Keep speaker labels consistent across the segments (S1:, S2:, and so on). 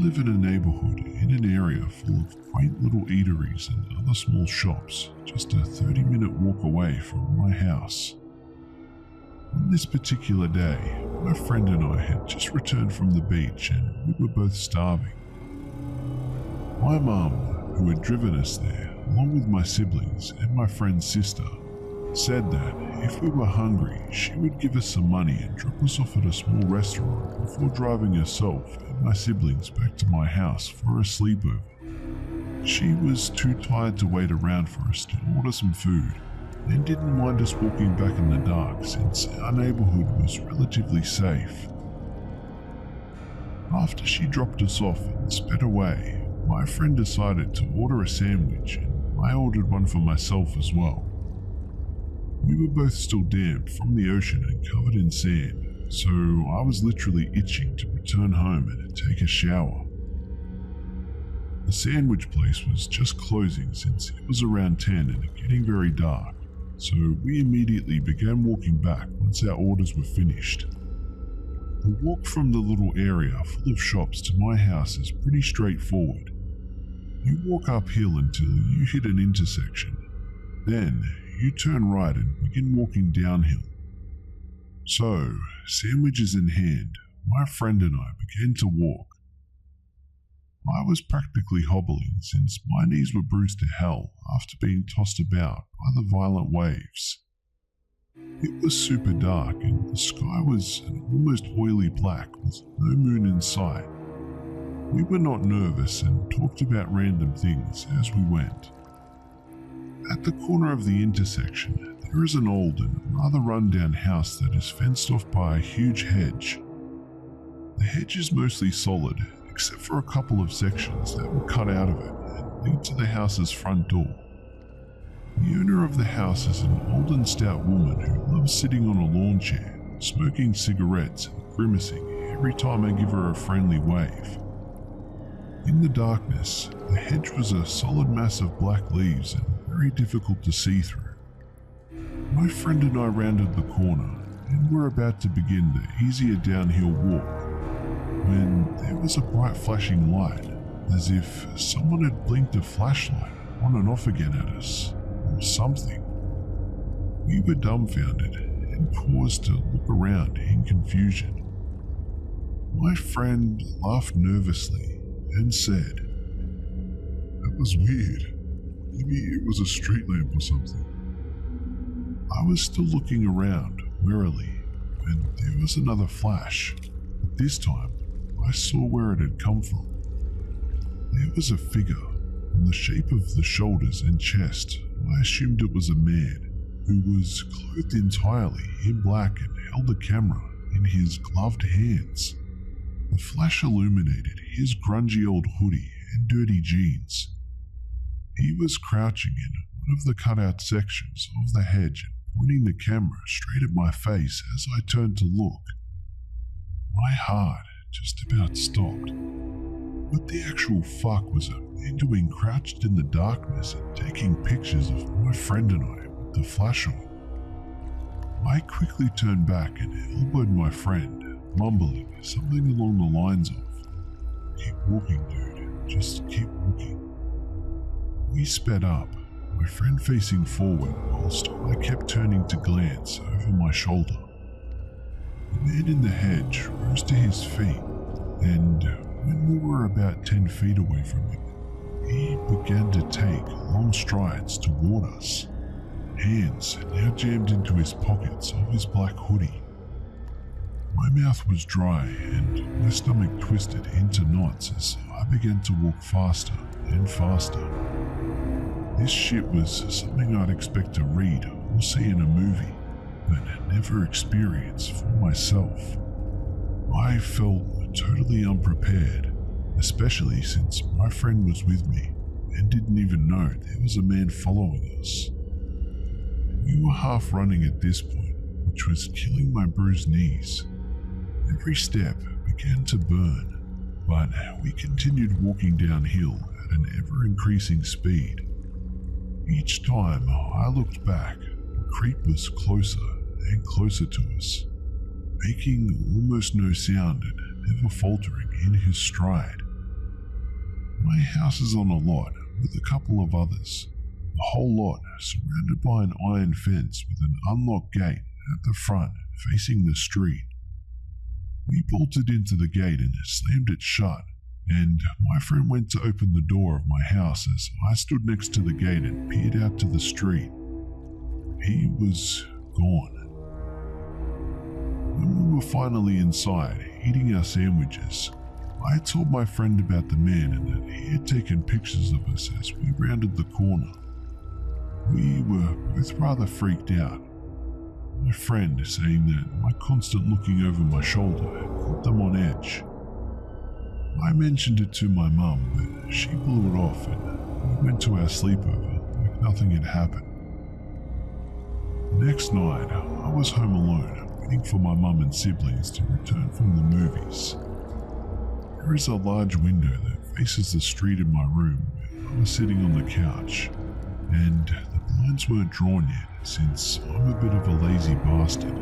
S1: live in a neighbourhood in an area full of quaint little eateries and other small shops, just a 30-minute walk away from my house. On this particular day, my friend and I had just returned from the beach and we were both starving. My mum, who had driven us there, along with my siblings and my friend's sister, said that if we were hungry, she would give us some money and drop us off at a small restaurant before driving herself and my siblings back to my house for a sleepover. She was too tired to wait around for us to order some food and didn't mind us walking back in the dark since our neighbourhood was relatively safe. After she dropped us off and sped away, my friend decided to order a sandwich and I ordered one for myself as well. We were both still damp from the ocean and covered in sand, so I was literally itching to return home and take a shower. The sandwich place was just closing since it was around 10 and getting very dark, so we immediately began walking back once our orders were finished. The walk from the little area full of shops to my house is pretty straightforward. You walk uphill until you hit an intersection. Then you turn right and begin walking downhill. So, sandwiches in hand, my friend and I began to walk. I was practically hobbling since my knees were bruised to hell after being tossed about by the violent waves. It was super dark and the sky was an almost oily black with no moon in sight. We were not nervous and talked about random things as we went. At the corner of the intersection, there is an old and rather run-down house that is fenced off by a huge hedge. The hedge is mostly solid, except for a couple of sections that were cut out of it and lead to the house's front door. The owner of the house is an old and stout woman who loves sitting on a lawn chair, smoking cigarettes and grimacing every time I give her a friendly wave. In the darkness, the hedge was a solid mass of black leaves and very difficult to see through. My friend and I rounded the corner and were about to begin the easier downhill walk when there was a bright flashing light, as if someone had blinked a flashlight on and off again at us, or something. We were dumbfounded and paused to look around in confusion. My friend laughed nervously and said, "That was weird. Maybe it was a street lamp or something." I was still looking around warily when there was another flash, but this time I saw where it had come from. There was a figure. From the shape of the shoulders and chest, I assumed it was a man who was clothed entirely in black and held a camera in his gloved hands. The flash illuminated his grungy old hoodie and dirty jeans. He was crouching in one of the cutout sections of the hedge and pointing the camera straight at my face as I turned to look. My heart just about stopped. What the actual fuck was a man doing crouched in the darkness and taking pictures of my friend and I with the flash on? I quickly turned back and elbowed my friend, mumbling something along the lines of, "Keep walking, dude, just keep walking." We sped up, my friend facing forward whilst I kept turning to glance over my shoulder. The man in the hedge rose to his feet, and when we were about 10 feet away from him, he began to take long strides toward us, hands now jammed into his pockets of his black hoodie. My mouth was dry and my stomach twisted into knots as I began to walk faster and faster. This shit was something I'd expect to read or see in a movie, but never experience for myself. I felt totally unprepared, especially since my friend was with me and didn't even know there was a man following us. We were half running at this point, which was killing my bruised knees. Every step began to burn, but we continued walking downhill at an ever-increasing speed. Each time I looked back, the creep was closer and closer to us, making almost no sound and never faltering in his stride. My house is on a lot with a couple of others. The whole lot surrounded by an iron fence with an unlocked gate at the front facing the street. We bolted into the gate and slammed it shut, and my friend went to open the door of my house as I stood next to the gate and peered out to the street. He was gone. When we were finally inside, eating our sandwiches, I told my friend about the man and that he had taken pictures of us as we rounded the corner. We were both rather freaked out. My friend saying that my constant looking over my shoulder had put them on edge. I mentioned it to my mum, but she blew it off and we went to our sleepover like nothing had happened. The next night, I was home alone, waiting for my mum and siblings to return from the movies. There is a large window that faces the street in my room where I was sitting on the couch, and the blinds weren't drawn yet since I'm a bit of a lazy bastard.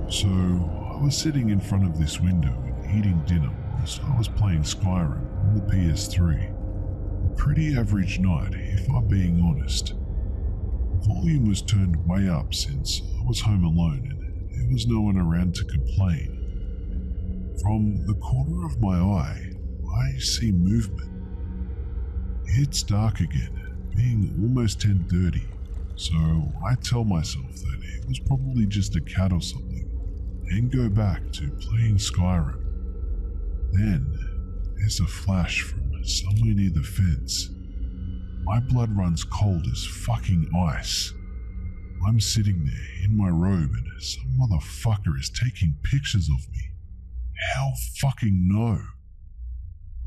S1: So I was sitting in front of this window and eating dinner whilst I was playing Skyrim on the PS3. A pretty average night, if I'm being honest. The volume was turned way up since I was home alone and there was no one around to complain. From the corner of my eye, I see movement. It's dark again, being almost 10:30, so I tell myself that it was probably just a cat or something, and go back to playing Skyrim. Then, there's a flash from somewhere near the fence. My blood runs cold as fucking ice. I'm sitting there in my robe and some motherfucker is taking pictures of me. Hell fucking no.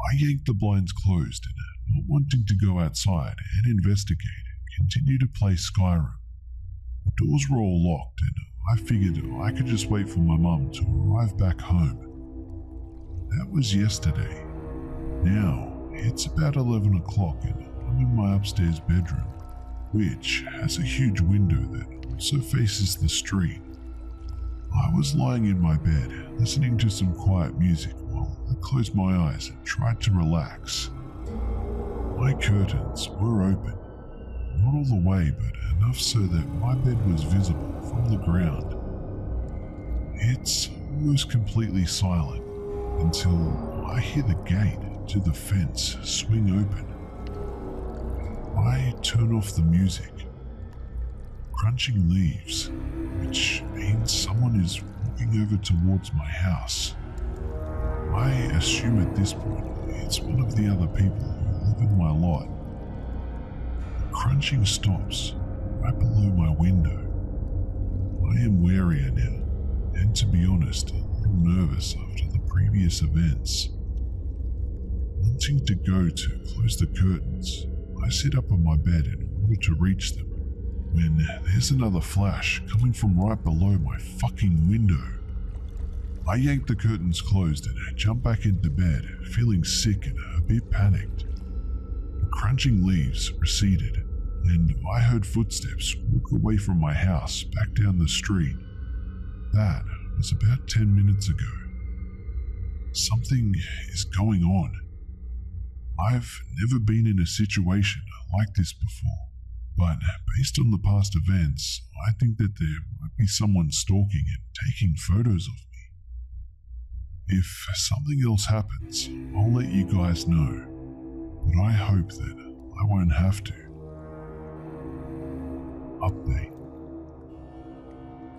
S1: I yanked the blinds closed and, not wanting to go outside and investigate, continued to play Skyrim. The doors were all locked and I figured I could just wait for my mum to arrive back home. That was yesterday. Now, it's about 11 o'clock and I'm in my upstairs bedroom, which has a huge window that also faces the street. I was lying in my bed, listening to some quiet music while I closed my eyes and tried to relax. My curtains were open, not all the way, but enough so that my bed was visible from the ground. It's almost completely silent until I hear the gate to the fence swing open. I turn off the music. Crunching leaves, which means someone is walking over towards my house. I assume at this point it's one of the other people who live in my lot. The crunching stops right below my window. I am warier now, and to be honest, a little nervous after the previous events. Wanting to go to close the curtains, I sit up on my bed in order to reach them, when there's another flash coming from right below my fucking window. I yank the curtains closed and jump back into bed, feeling sick and a bit panicked. The crunching leaves receded, and I heard footsteps walk away from my house back down the street. That was about 10 minutes ago. Something is going on. I've never been in a situation like this before. But based on the past events, I think that there might be someone stalking and taking photos of me. If something else happens, I'll let you guys know, but I hope that I won't have to. Update.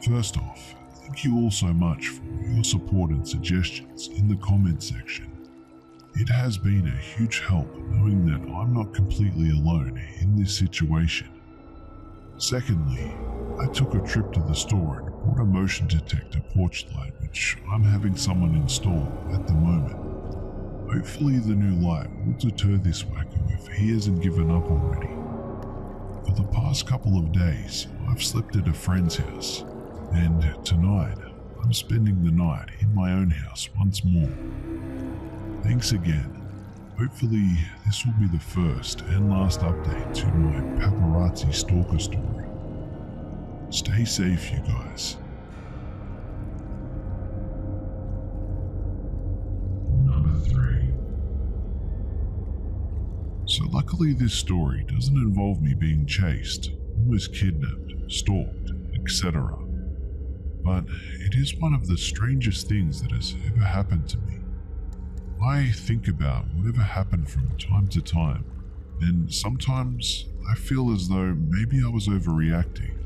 S1: First off, thank you all so much for your support and suggestions in the comment section. It has been a huge help knowing that I'm not completely alone in this situation. Secondly, I took a trip to the store and bought a motion detector porch light which I'm having someone install at the moment. Hopefully the new light will deter this wacko if he hasn't given up already. For the past couple of days, I've slept at a friend's house, and tonight I'm spending the night in my own house once more. Thanks again. Hopefully this will be the first and last update to my paparazzi stalker story. Stay safe, you guys. Number 3. So luckily this story doesn't involve me being chased, almost kidnapped, stalked, etc. But it is one of the strangest things that has ever happened to me. I think about whatever happened from time to time, and sometimes I feel as though maybe I was overreacting.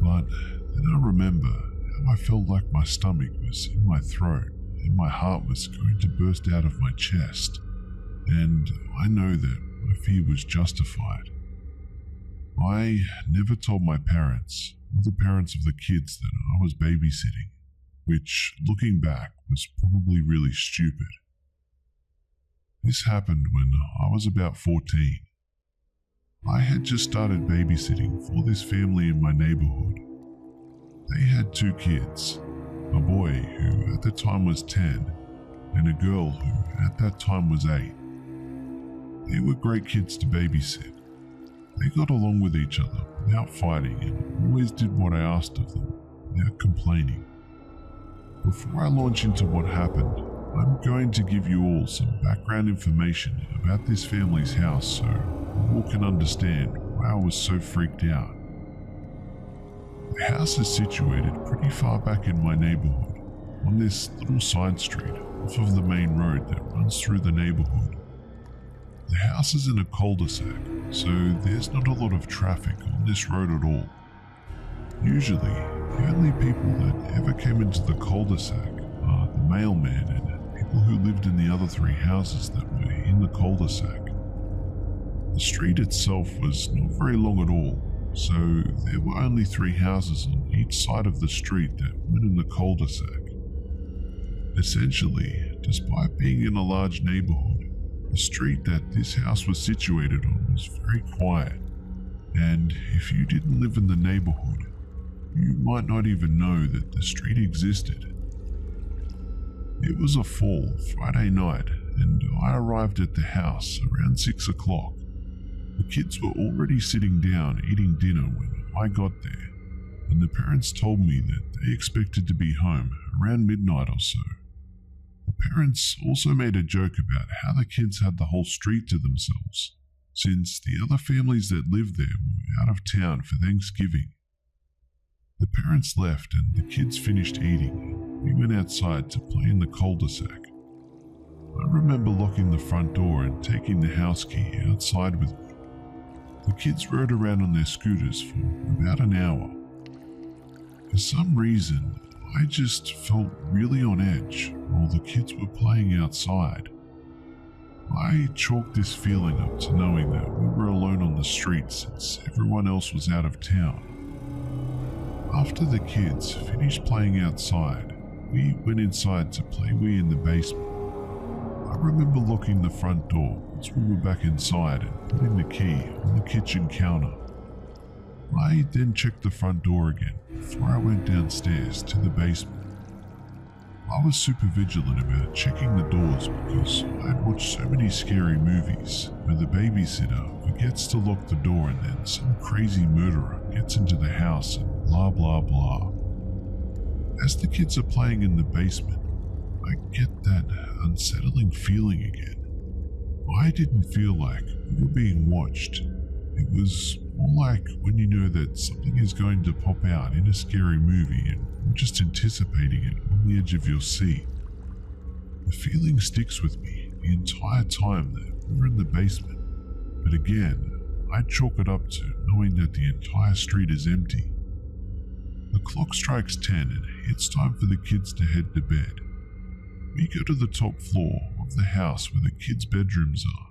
S1: But then I remember how I felt like my stomach was in my throat and my heart was going to burst out of my chest, and I know that my fear was justified. I never told my parents or the parents of the kids that I was babysitting, which, looking back, was probably really stupid. This happened when I was about 14. I had just started babysitting for this family in my neighborhood. They had 2 kids, a boy who at the time was 10 and a girl who at that time was 8. They were great kids to babysit. They got along with each other without fighting and always did what I asked of them without complaining. Before I launch into what happened, I'm going to give you all some background information about this family's house so you all can understand why I was so freaked out. The house is situated pretty far back in my neighborhood, on this little side street off of the main road that runs through the neighborhood. The house is in a cul-de-sac, so there's not a lot of traffic on this road at all. Usually, the only people that ever came into the cul-de-sac are the mailman and people who lived in the other 3 houses that were in the cul-de-sac. The street itself was not very long at all, so there were only 3 houses on each side of the street that went in the cul-de-sac. Essentially, despite being in a large neighborhood, the street that this house was situated on was very quiet, and if you didn't live in the neighborhood, you might not even know that the street existed. It was a fall Friday night, and I arrived at the house around 6 o'clock. The kids were already sitting down eating dinner when I got there, and the parents told me that they expected to be home around midnight or so. The parents also made a joke about how the kids had the whole street to themselves, since the other families that lived there were out of town for Thanksgiving. The parents left and the kids finished eating. We went outside to play in the cul-de-sac. I remember locking the front door and taking the house key outside with me. The kids rode around on their scooters for about an hour. For some reason, I just felt really on edge while the kids were playing outside. I chalked this feeling up to knowing that we were alone on the street since everyone else was out of town. After the kids finished playing outside, we went inside to play Wii in the basement. I remember locking the front door once we were back inside and putting the key on the kitchen counter. I then checked the front door again before I went downstairs to the basement. I was super vigilant about checking the doors because I'd watched so many scary movies where the babysitter forgets to lock the door and then some crazy murderer gets into the house and blah blah blah. As the kids are playing in the basement, I get that unsettling feeling again. I didn't feel like we were being watched. It was more like when you know that something is going to pop out in a scary movie and you're just anticipating it on the edge of your seat. The feeling sticks with me the entire time that we're in the basement, but again, I chalk it up to knowing that the entire street is empty. The clock strikes 10 and it's time for the kids to head to bed. We go to the top floor of the house where the kids' bedrooms are.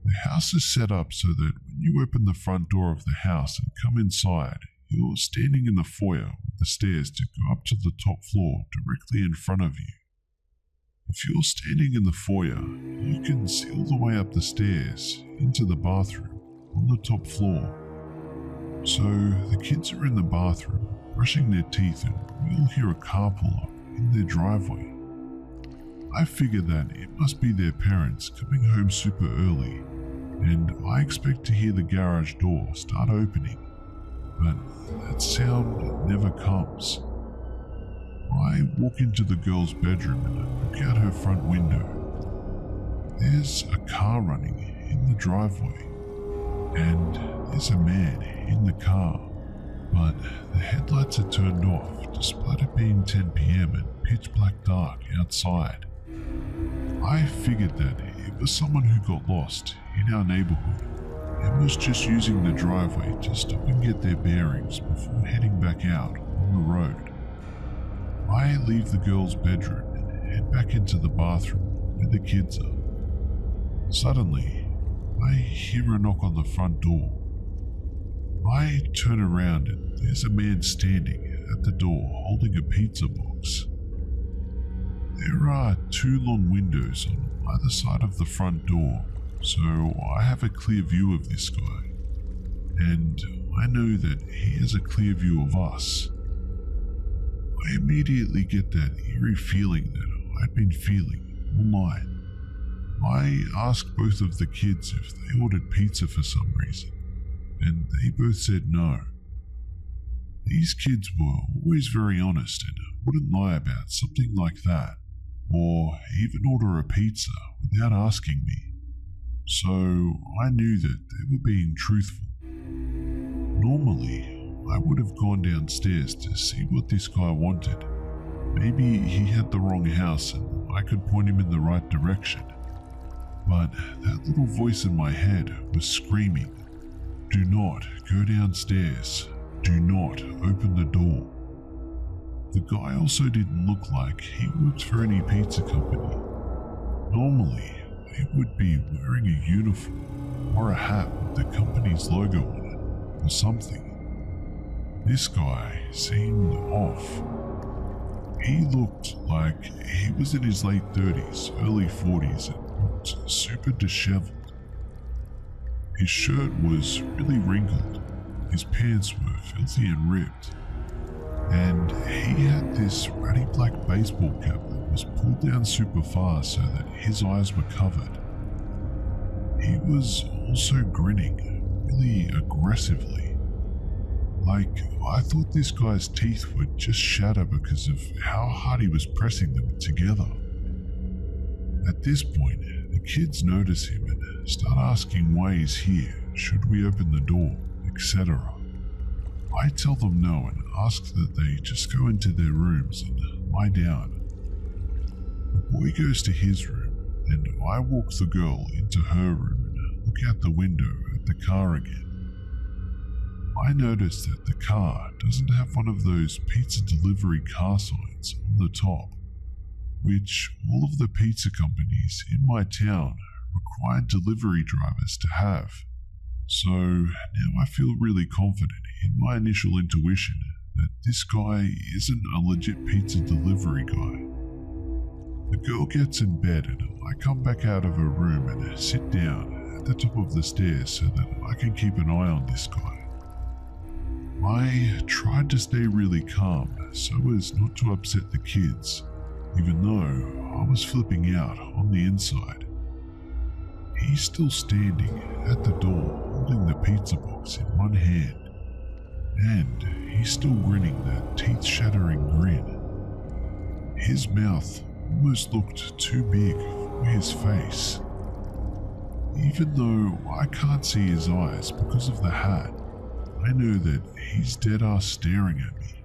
S1: The house is set up so that when you open the front door of the house and come inside, you're standing in the foyer with the stairs to go up to the top floor directly in front of you. If you're standing in the foyer, you can see all the way up the stairs into the bathroom on the top floor. So the kids are in the bathroom brushing their teeth and we'll hear a car pull up in their driveway. I figure that it must be their parents coming home super early, and I expect to hear the garage door start opening, but that sound never comes. I walk into the girl's bedroom and look out her front window. There's a car running in in the driveway, and there's a man in the car, but the headlights are turned off despite it being 10 p.m. and pitch black dark outside. I figured that it was someone who got lost in our neighborhood and was just using the driveway to stop and get their bearings before heading back out on the road. I leave the girls' bedroom and head back into the bathroom where the kids are. Suddenly, I hear a knock on the front door. I turn around and there's a man standing at the door holding a pizza box. There are 2 long windows on either side of the front door, so I have a clear view of this guy, and I know that he has a clear view of us. I immediately get that eerie feeling that I'd been feeling all night. I ask both of the kids if they ordered pizza for some reason, and they both said no. These kids were always very honest and wouldn't lie about something like that, or even order a pizza without asking me. So I knew that they were being truthful. Normally, I would have gone downstairs to see what this guy wanted. Maybe he had the wrong house and I could point him in the right direction. But that little voice in my head was screaming, "Do not go downstairs. Do not open the door." The guy also didn't look like he worked for any pizza company. Normally, he would be wearing a uniform or a hat with the company's logo on it or something. This guy seemed off. He looked like he was in his late 30s, early 40s and looked super disheveled. His shirt was really wrinkled, his pants were filthy and ripped, and he had this ratty black baseball cap that was pulled down super far so that his eyes were covered. He was also grinning really aggressively. Like, I thought this guy's teeth would just shatter because of how hard he was pressing them together. At this point, the kids notice him and start asking why he's here, should we open the door, etc. I tell them no and ask that they just go into their rooms and lie down. The boy goes to his room and I walk the girl into her room and look out the window at the car again. I notice that the car doesn't have one of those pizza delivery car signs on the top, which all of the pizza companies in my town require delivery drivers to have. So now I feel really confident in my initial intuition that this guy isn't a legit pizza delivery guy. The girl gets in bed and I come back out of her room and sit down at the top of the stairs so that I can keep an eye on this guy. I tried to stay really calm so as not to upset the kids, even though I was flipping out on the inside. He's still standing at the door holding the pizza box in one hand, and he's still grinning that teeth-shattering grin. His mouth almost looked too big for his face. Even though I can't see his eyes because of the hat, I know that he's dead-ass staring at me.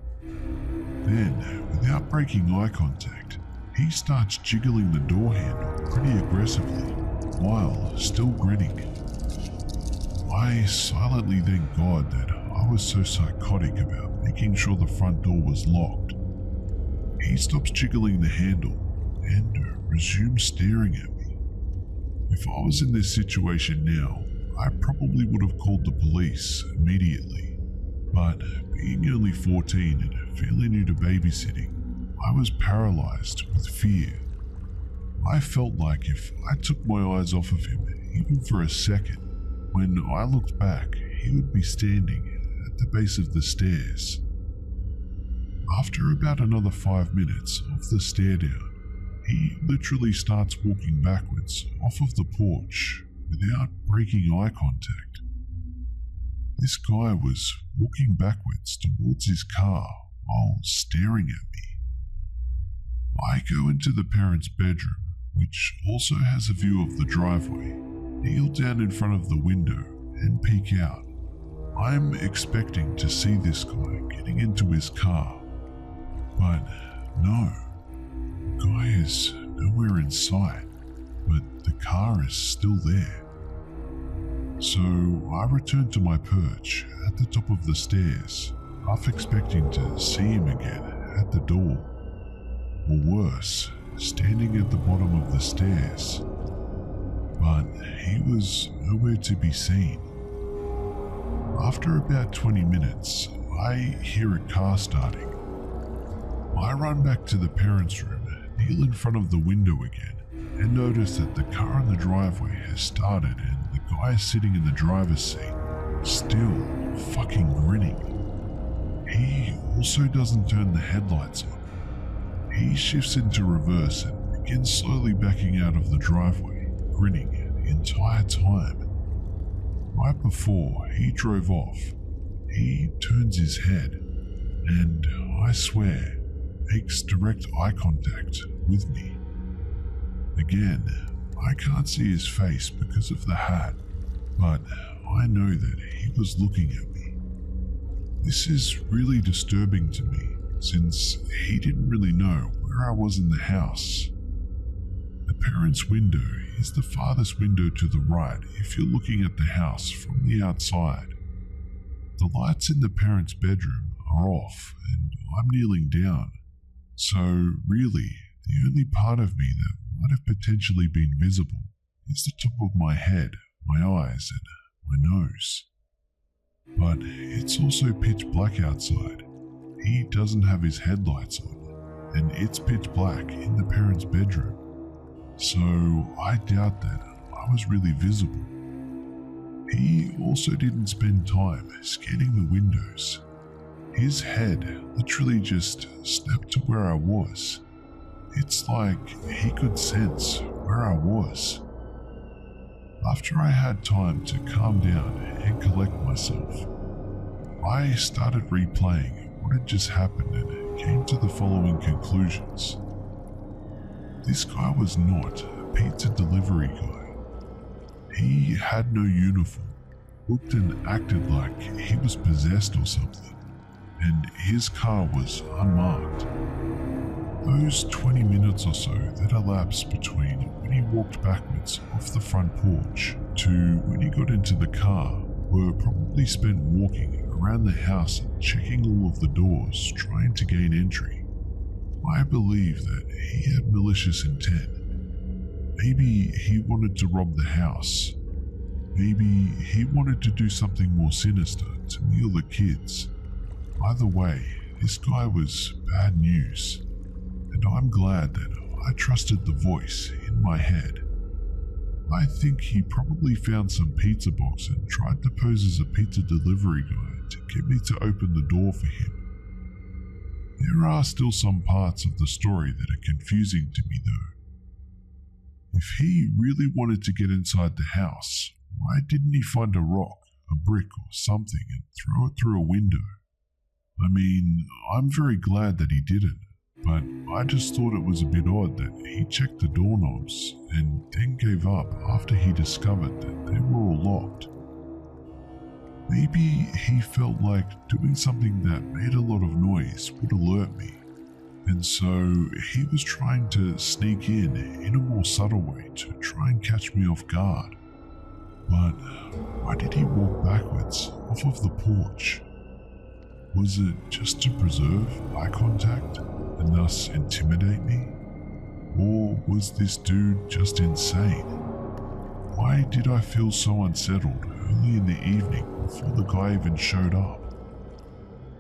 S1: Then, without breaking eye contact, he starts jiggling the door handle pretty aggressively, while still grinning. I silently thank God that I was so psychotic about making sure the front door was locked. He stops jiggling the handle and resumes staring at me. If I was in this situation now, I probably would have called the police immediately, but being only 14 and fairly new to babysitting, I was paralyzed with fear. I felt like if I took my eyes off of him, even for a second, when I looked back, he would be standing at the base of the stairs. After about another 5 minutes of the stare down, he literally starts walking backwards off of the porch without breaking eye contact. This guy was walking backwards towards his car while staring at me. I go into the parents' bedroom, which also has a view of the driveway, kneel down in front of the window and peek out. I'm expecting to see this guy getting into his car, but no, the guy is nowhere in sight, but the car is still there. So I return to my perch at the top of the stairs, half expecting to see him again at the door, or worse, standing at the bottom of the stairs. But he was nowhere to be seen. After about 20 minutes, I hear a car starting. I run back to the parents' room, kneel in front of the window again, and notice that the car in the driveway has started and the guy sitting in the driver's seat, still fucking grinning. He also doesn't turn the headlights on. He shifts into reverse and begins slowly backing out of the driveway, grinning the entire time. Right before he drove off, he turns his head and, I swear, makes direct eye contact with me. Again, I can't see his face because of the hat, but I know that he was looking at me. This is really disturbing to me, since he didn't really know where I was in the house. The parents' window is the farthest window to the right if you're looking at the house from the outside. The lights in the parents' bedroom are off and I'm kneeling down, so really the only part of me that might have potentially been visible is the top of my head, my eyes and my nose. But it's also pitch black outside. He doesn't have his headlights on, and it's pitch black in the parents' bedroom. So I doubt that I was really visible. He also didn't spend time scanning the windows. His head literally just snapped to where I was. It's like he could sense where I was. After I had time to calm down and collect myself, I started replaying what had just happened and came to the following conclusions. This guy was not a pizza delivery guy. He had no uniform, looked and acted like he was possessed or something, and his car was unmarked. Those 20 minutes or so that elapsed between when he walked backwards off the front porch to when he got into the car were probably spent walking around the house and checking all of the doors, trying to gain entry. I believe that he had malicious intent. Maybe he wanted to rob the house. Maybe he wanted to do something more sinister to me or the kids. Either way, this guy was bad news, and I'm glad that I trusted the voice in my head. I think he probably found some pizza box and tried to pose as a pizza delivery guy to get me to open the door for him. There are still some parts of the story that are confusing to me though. If he really wanted to get inside the house, why didn't he find a rock, a brick or something and throw it through a window? I mean, I'm very glad that he didn't, but I just thought it was a bit odd that he checked the doorknobs and then gave up after he discovered that they were all locked. Maybe he felt like doing something that made a lot of noise would alert me, and so he was trying to sneak in a more subtle way to try and catch me off guard. But why did he walk backwards off of the porch? Was it just to preserve eye contact and thus intimidate me? Or was this dude just insane? Why did I feel so unsettled early in the evening before the guy even showed up?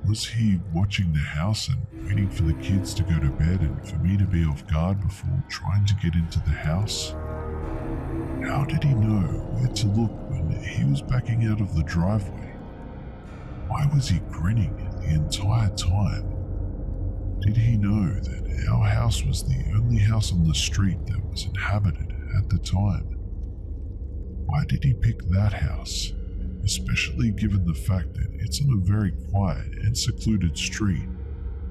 S1: Was he watching the house and waiting for the kids to go to bed and for me to be off guard before trying to get into the house? How did he know where to look when he was backing out of the driveway? Why was he grinning the entire time? Did he know that our house was the only house on the street that was inhabited at the time? Why did he pick that house, especially given the fact that it's on a very quiet and secluded street,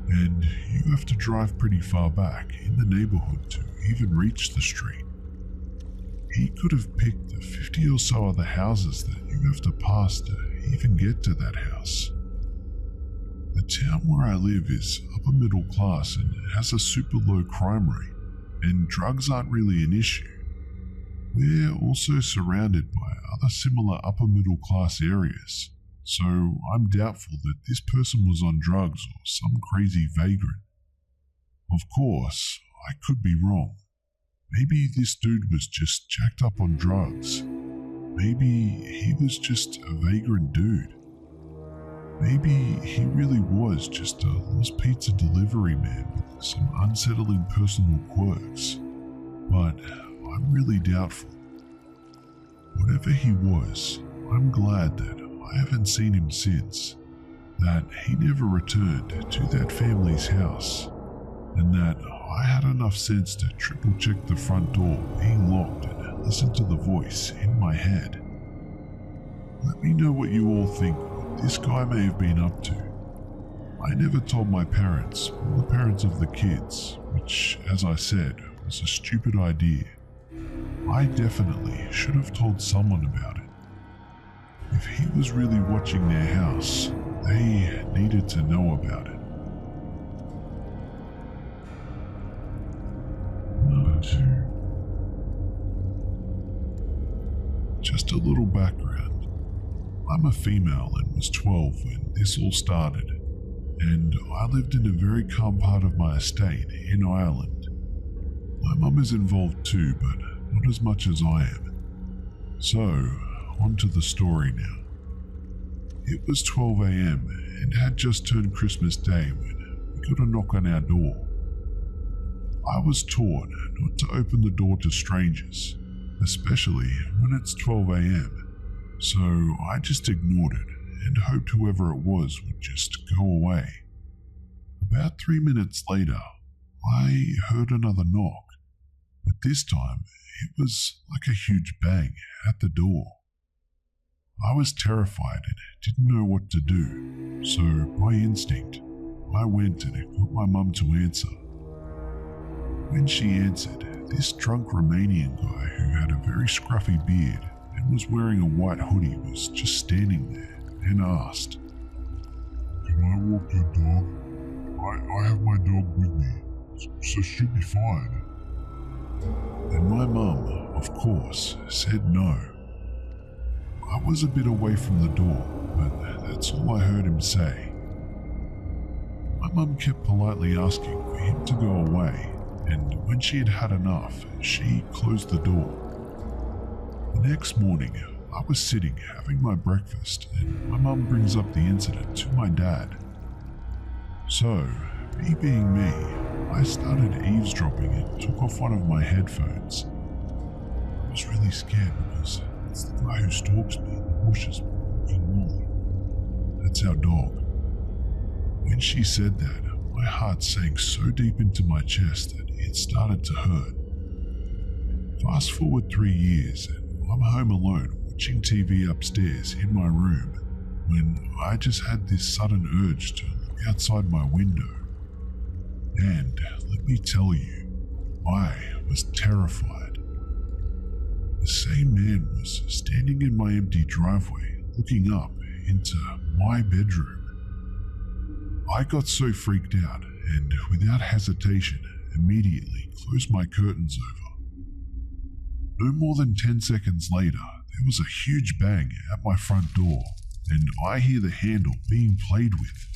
S1: and you have to drive pretty far back in the neighborhood to even reach the street? He could have picked the 50 or so other houses that you have to pass to even get to that house. The town where I live is upper middle class and has a super low crime rate, and drugs aren't really an issue. We're also surrounded by other similar upper middle class areas, so I'm doubtful that this person was on drugs or some crazy vagrant. Of course, I could be wrong. Maybe this dude was just jacked up on drugs. Maybe he was just a vagrant dude. Maybe he really was just a lost pizza delivery man with some unsettling personal quirks. But I'm really doubtful. Whatever he was, I'm glad that I haven't seen him since, that he never returned to that family's house, and that I had enough sense to triple check the front door being locked and listen to the voice in my head. Let me know what you all think what this guy may have been up to. I never told my parents or the parents of the kids, which, as I said, was a stupid idea. I definitely should have told someone about it. If he was really watching their house, they needed to know about it. Number 2. Just a little background. I'm a female and was 12 when this all started, and I lived in a very calm part of my estate in Ireland. My mum is involved too, but not as much as I am. So, on to the story now. It was 12 a.m. and had just turned Christmas Day when we got a knock on our door. I was taught not to open the door to strangers, especially when it's 12 a.m., so I just ignored it and hoped whoever it was would just go away. About 3 minutes later, I heard another knock, but this time it was like a huge bang at the door. I was terrified and didn't know what to do, so by instinct, I went and got my mum to answer. When she answered, this drunk Romanian guy who had a very scruffy beard and was wearing a white hoodie was just standing there and asked, "Can I walk your dog? I have my dog with me, so she'll be fine." And my mum, of course, said no. I was a bit away from the door, but that's all I heard him say. My mum kept politely asking for him to go away, and when she had had enough, she closed the door. The next morning, I was sitting having my breakfast, and my mum brings up the incident to my dad. So, me being me, I started eavesdropping and took off one of my headphones. I was really scared because it's the guy who stalks me in the bushes walking Molly. That's our dog. When she said that, my heart sank so deep into my chest that it started to hurt. Fast forward 3 years and I'm home alone watching TV upstairs in my room when I just had this sudden urge to look outside my window. And let me tell you, I was terrified. The same man was standing in my empty driveway looking up into my bedroom. I got so freaked out and without hesitation immediately closed my curtains over. No more than 10 seconds later, there was a huge bang at my front door and I hear the handle being played with.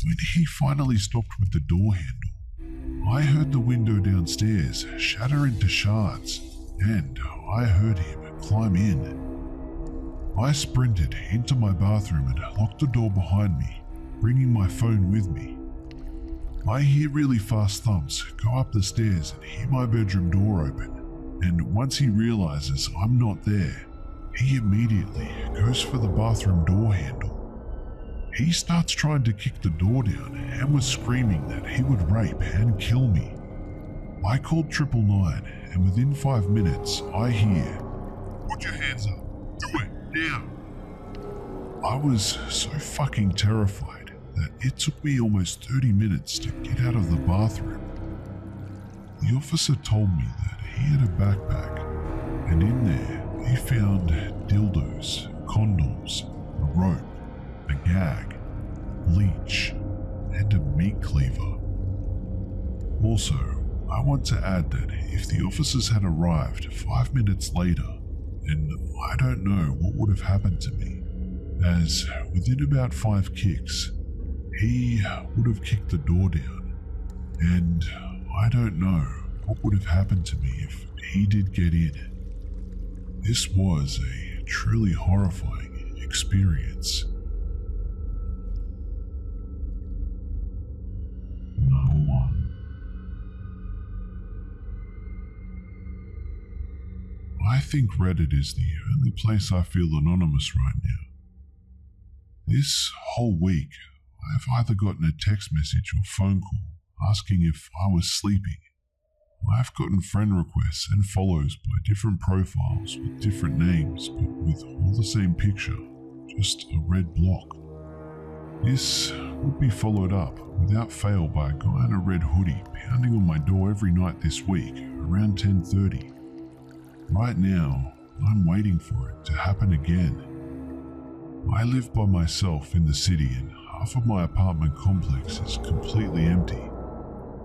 S1: When he finally stopped with the door handle, I heard the window downstairs shatter into shards and I heard him climb in. I sprinted into my bathroom and locked the door behind me, bringing my phone with me. I hear really fast thumps go up the stairs and hear my bedroom door open, and once he realizes I'm not there, he immediately goes for the bathroom door handle. He starts trying to kick the door down and was screaming that he would rape and kill me. I called 999 and within 5 minutes I hear, "Put your hands up, do it, now." I was so fucking terrified that it took me almost 30 minutes to get out of the bathroom. The officer told me that he had a backpack and in there he found dildos, condoms, a rope, a gag, bleach, and a meat cleaver. Also, I want to add that if the officers had arrived 5 minutes later, then I don't know what would have happened to me, as within about 5 kicks, he would have kicked the door down, and I don't know what would have happened to me if he did get in. This was a truly horrifying experience. Number 1. I think Reddit is the only place I feel anonymous right now. This whole week, I've either gotten a text message or phone call asking if I was sleeping. I've gotten friend requests and follows by different profiles with different names, but with all the same picture, just a red block. This would be followed up without fail by a guy in a red hoodie pounding on my door every night this week around 10:30. Right now, I'm waiting for it to happen again. I live by myself in the city and half of my apartment complex is completely empty.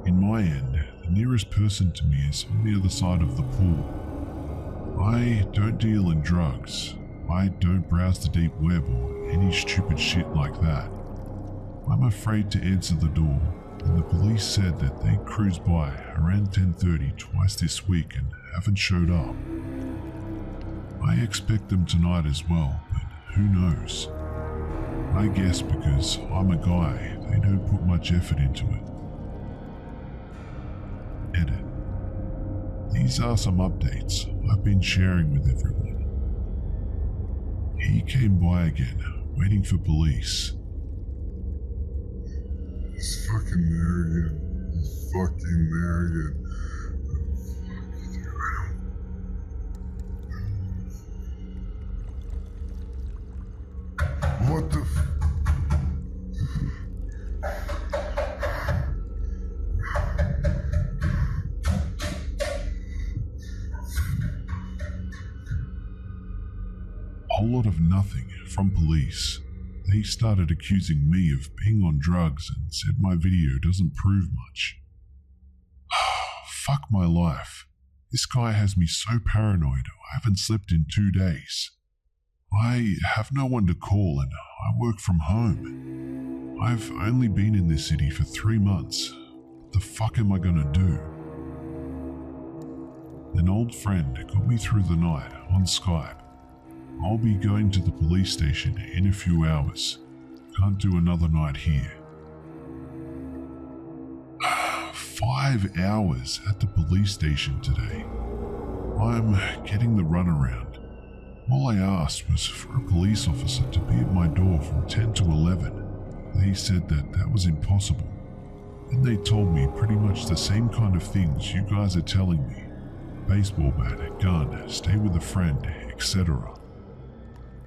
S1: In my end, the nearest person to me is on the other side of the pool. I don't deal in drugs. I don't browse the deep web or any stupid shit like that. I'm afraid to answer the door, and the police said that they cruised by around 10:30 twice this week and haven't showed up. I expect them tonight as well, but who knows? I guess because I'm a guy, they don't put much effort into it. Edit. These are some updates I've been sharing with everyone. He came by again, waiting for police.
S2: It's fucking Marion. It's fucking Marion. What the
S1: A whole lot of nothing from police. They started accusing me of being on drugs and said my video doesn't prove much. Fuck my life. This guy has me so paranoid I haven't slept in 2 days. I have no one to call and I work from home. I've only been in this city for 3 months. What the fuck am I gonna do? An old friend got me through the night on Skype. I'll be going to the police station in a few hours. Can't do another night here. 5 hours at the police station today. I'm getting the runaround. All I asked was for a police officer to be at my door from 10 to 11. They said that was impossible. And they told me pretty much the same kind of things you guys are telling me. Baseball bat, gun, stay with a friend, etc.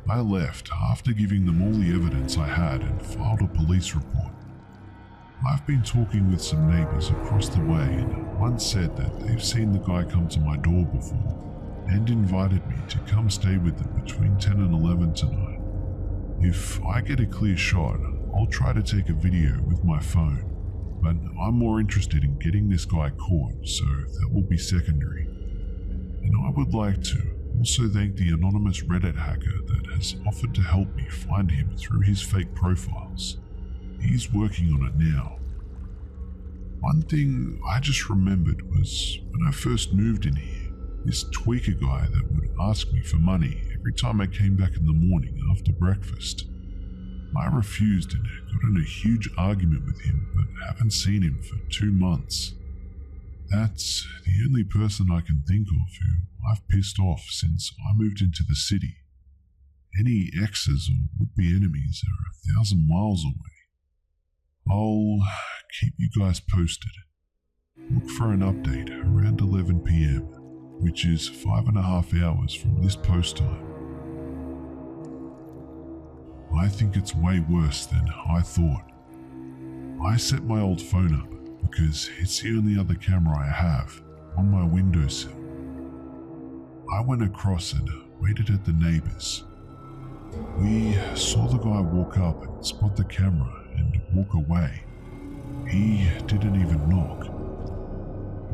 S1: I left after giving them all the evidence I had and filed a police report. I've been talking with some neighbours across the way and one said that they've seen the guy come to my door before and invited me to come stay with them between 10 and 11 tonight. If I get a clear shot, I'll try to take a video with my phone, but I'm more interested in getting this guy caught, so that will be secondary. And I would like to also thank the anonymous Reddit hacker that has offered to help me find him through his fake profiles. He's working on it now. One thing I just remembered was when I first moved in here, this tweaker guy that would ask me for money every time I came back in the morning after breakfast. I refused and got in a huge argument with him, but haven't seen him for 2 months. That's the only person I can think of who I've pissed off since I moved into the city. Any exes or would-be enemies are 1,000 miles away. I'll keep you guys posted. Look for an update around 11 PM, which is 5.5 hours from this post time. I think it's way worse than I thought. I set my old phone up because it's the only other camera I have on my windowsill. I went across and waited at the neighbours. We saw the guy walk up and spot the camera and walk away. He didn't even knock.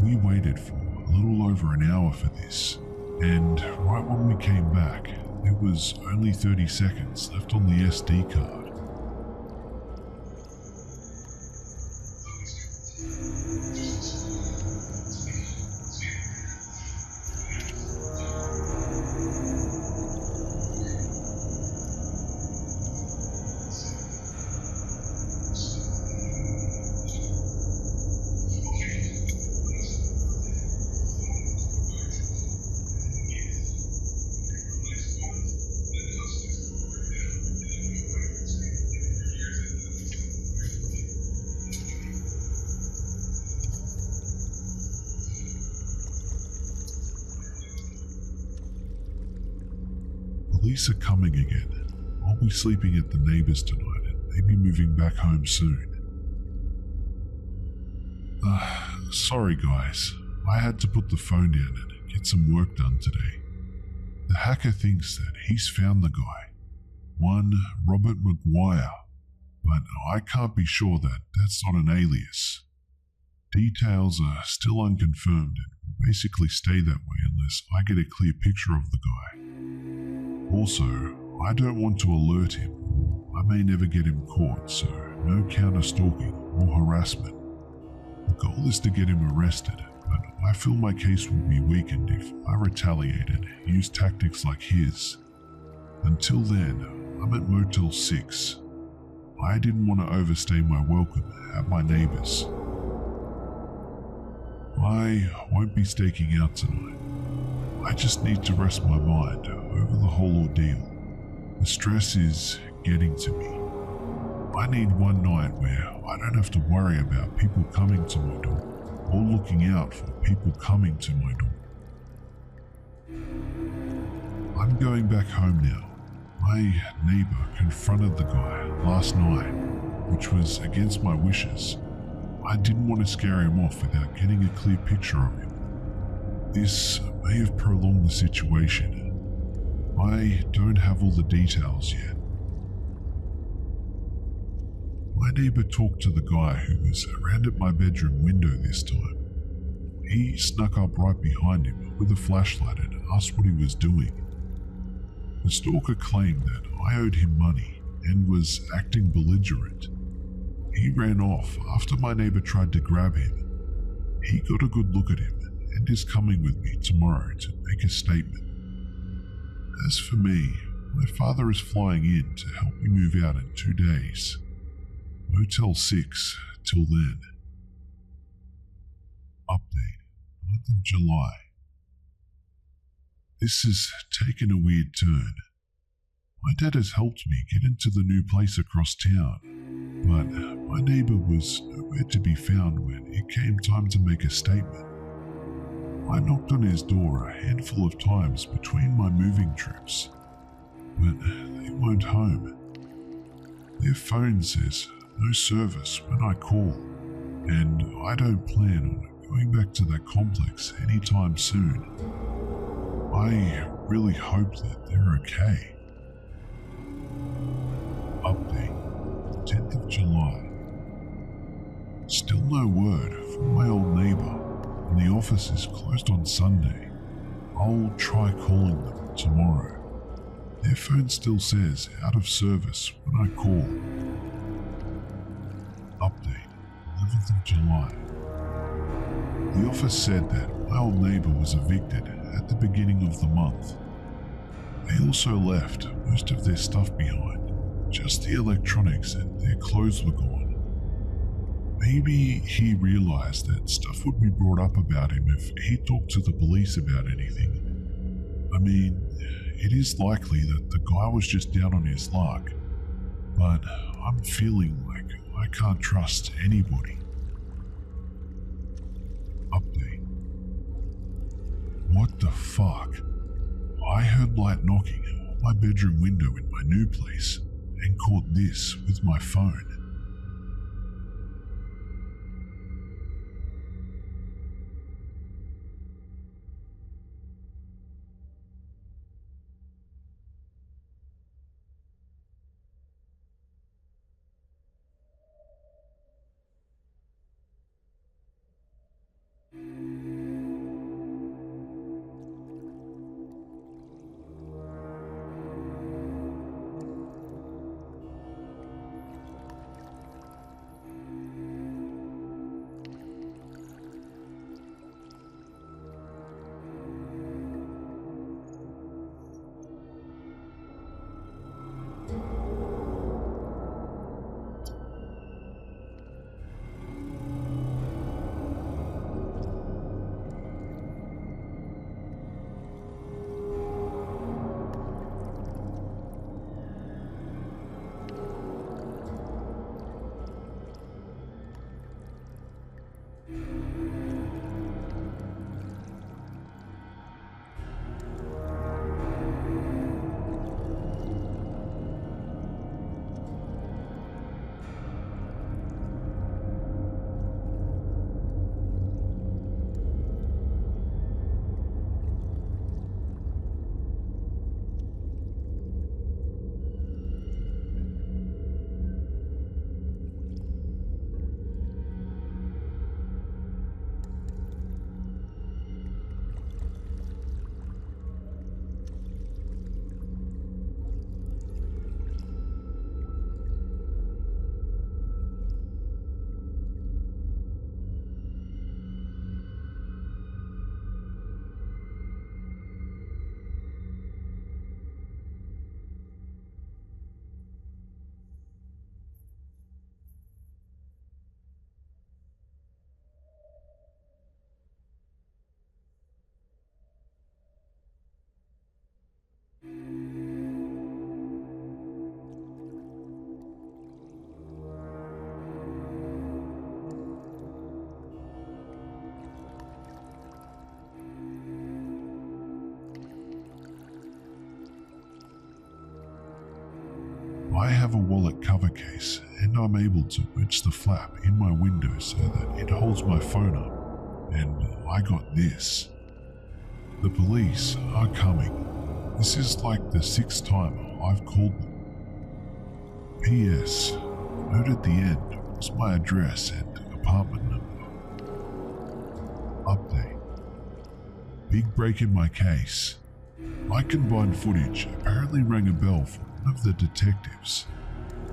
S1: We waited for a little over an hour for this, and right when we came back, there was only 30 seconds left on the SD card. Police are coming again. I'll be sleeping at the neighbours tonight and maybe moving back home soon. Sorry guys, I had to put the phone down and get some work done today. The hacker thinks that he's found the guy, one Robert McGuire, but I can't be sure that that's not an alias. Details are still unconfirmed and will basically stay that way unless I get a clear picture of the guy. Also, I don't want to alert him. I may never get him caught, so no counter-stalking or harassment. The goal is to get him arrested, but I feel my case will be weakened if I retaliate and use tactics like his. Until then, I'm at Motel 6. I didn't want to overstay my welcome at my neighbours. I won't be staking out tonight. I just need to rest my mind over the whole ordeal. The stress is getting to me. I need one night where I don't have to worry about people coming to my door or looking out for people coming to my door. I'm going back home now. My neighbour confronted the guy last night, which was against my wishes. I didn't want to scare him off without getting a clear picture of him. This may have prolonged the situation. I don't have all the details yet. My neighbour talked to the guy who was around at my bedroom window this time. He snuck up right behind him with a flashlight and asked what he was doing. The stalker claimed that I owed him money and was acting belligerent. He ran off after my neighbour tried to grab him. He got a good look at him and is coming with me tomorrow to make a statement. As for me, my father is flying in to help me move out in 2 days. Motel 6 till then. Update, 9th of July. This has taken a weird turn. My dad has helped me get into the new place across town, but my neighbour was nowhere to be found when it came time to make a statement. I knocked on his door a handful of times between my moving trips, but they weren't home. Their phone says no service when I call, and I don't plan on going back to that complex anytime soon. I really hope that they're okay. Update, 10th of July. Still no word from my old neighbour, and the office is closed on Sunday. I'll try calling them tomorrow. Their phone still says out of service when I call. Update, 11th of July. The office said that my old neighbour was evicted at the beginning of the month. They also left most of their stuff behind, just the electronics, and their clothes were gone. Maybe he realized that stuff would be brought up about him if he talked to the police about anything. I mean, it is likely that the guy was just down on his luck, but I'm feeling like I can't trust anybody. Update. What the fuck? I heard light knocking on my bedroom window in my new place and caught this with my phone. I have a wallet cover case and I'm able to wedge the flap in my window so that it holds my phone up. And I got this. The police are coming. This is like the 6th time I've called them. P.S. Note at the end was my address and apartment number. Update. Big break in my case. My combined footage apparently rang a bell for one of the detectives.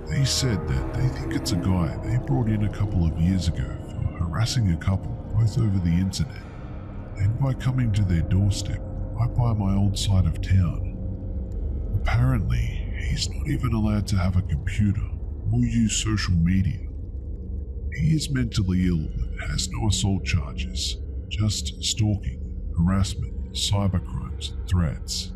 S1: They said that they think it's a guy they brought in a couple of years ago for harassing a couple both over the internet, and by coming to their doorstep right by my old side of town. Apparently, he's not even allowed to have a computer or use social media. He is mentally ill but has no assault charges, just stalking, harassment, cybercrimes, and threats.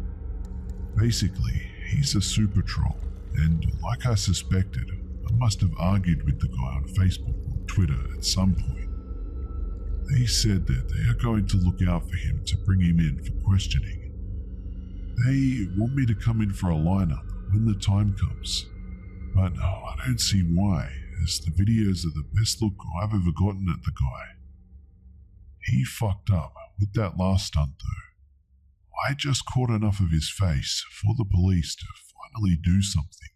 S1: Basically, he's a super troll, and like I suspected, I must have argued with the guy on Facebook or Twitter at some point. They said that they are going to look out for him to bring him in for questioning. They want me to come in for a lineup when the time comes, but I don't see why, as the videos are the best look I've ever gotten at the guy. He fucked up with that last stunt though. I just caught enough of his face for the police to finally do something.